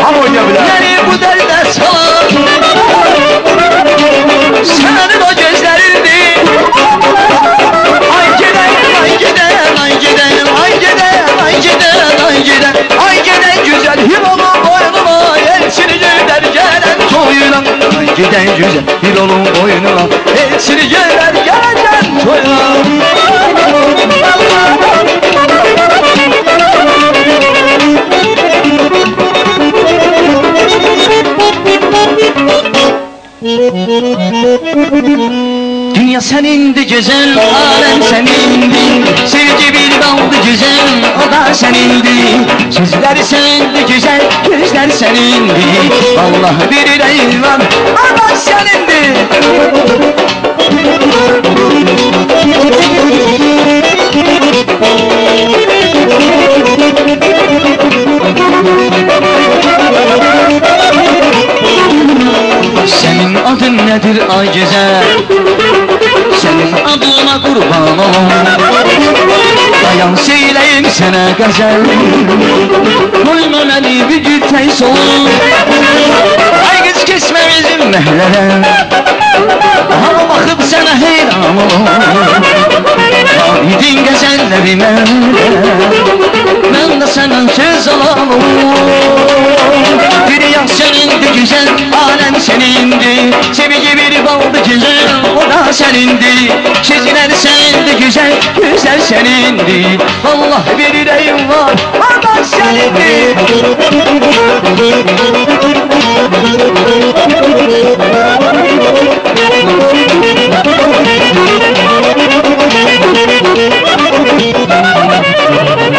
ham oynayabilir. Beni bu derde salan senin o gözlerindi. Ay giden, ay giden, ay giden, ay giden, ay giden, ay giden, ay giden güzel Hilol'un boynuna elçini gönder gelen toyuna. Ay giden güzel Hilol'un boynuna elçini gönder gelen toyuna. Dünya senindi güzel, alem senindi. Sevgi bir daldı güzel, o da senindi. Sözler senindi güzel, gözler senindi. Allah bir eyvan, o da senindi. Senin adın nedir ay güzel? Senin adına kurban olum. Dayan söyleyeyim sana gazel. Koyma beni bir gülten solun. Ay kız kesme bizim mehleden. Hava bakıp sana heyran olum. Vahidin gazellerime ben de senden söz alalım. Dünya senindi güzel, alem senindi. Sevgi bir baldı güzel, o da senindi. Sözler senindi güzel, gözler senindi. Allah bir yüreğim var, o da senindi.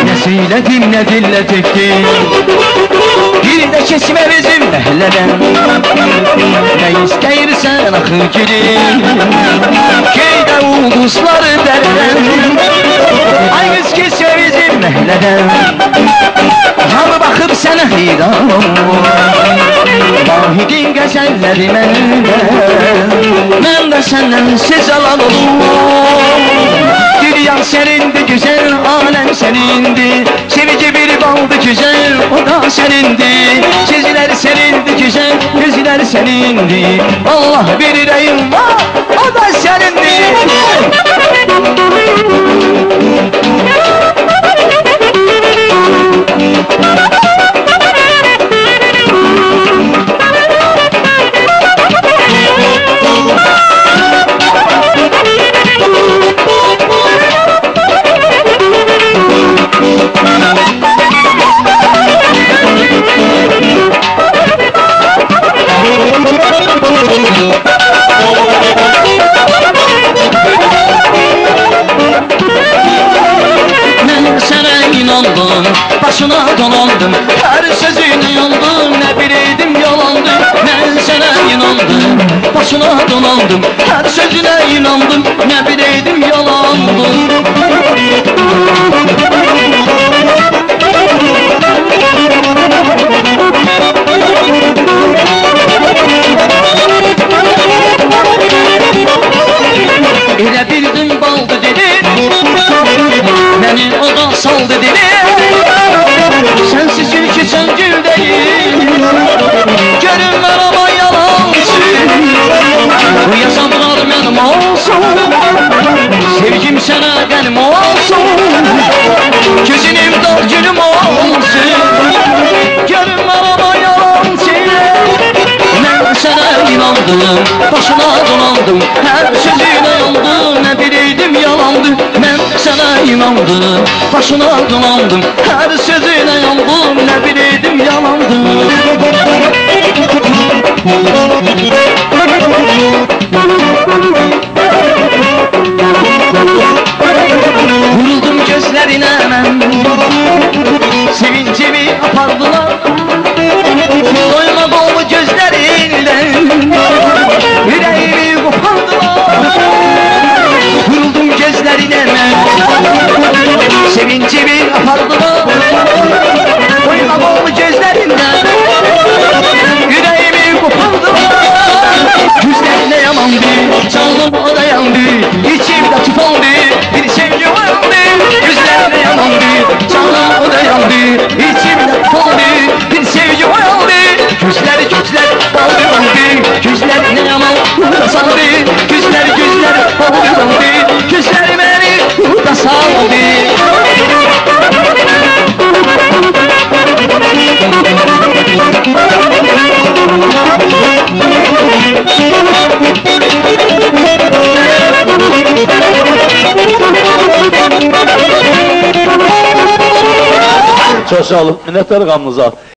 Ne söyledim ne dille tektim. Bir de kesme bizim mehleden. Ne isteyirsen akı girin. Köyde ulduzları derden. Ay kız kesme bizim mehleden. Hamı bakıp sana heyran Vahidin gazellerime ben de senden söz alalım. Dünya senindi güzel, alem senindi. Sevgi bir baldı güzel, o da senindi. Sözler senindi güzel, gözler senindi. Allah bir yüreğim var, o da senindi. Ben sana inandım, başına dolandım. Her sözüne yandım, ne bileydim yalandı. Ben sana inandım, başına dolandım. Her sözüne inandım, ne bileydim yalandı. Elə bildim baldı dedi, beni o da saldı dedi. Sensiz gül keçen gül değil, görünmez ama yalansın. Bu yaşamlar benim olsun, sevgim sana benim olsun. Gözünüm dal gülüm olsun, görünmez ama yalansın. Ben sana inandım, başına dolandım. Her sözüne yandım, ne bileydim yalandı. Ben sana inandım, başına dolandım. Her sözüne yandım, ne bileydim yalandı. Vuruldum gözlerine ben, sevincimi apardılar. Doyma dolu gözlerinden yüreğimi kopardılar. Vuruldum gözlerine ben, sevincimi apardılar. Doyma dolu gözlerinden yüreğimi kopardılar. Yüzlerine yamandı, canım o da yandı. İçimde tutandı, bir sevgi vardı. Yüzlerine yamandı, canım o da yandı. İçimde tutandı, bir sevgi vardı. sağ olun, minnettarım hamınıza.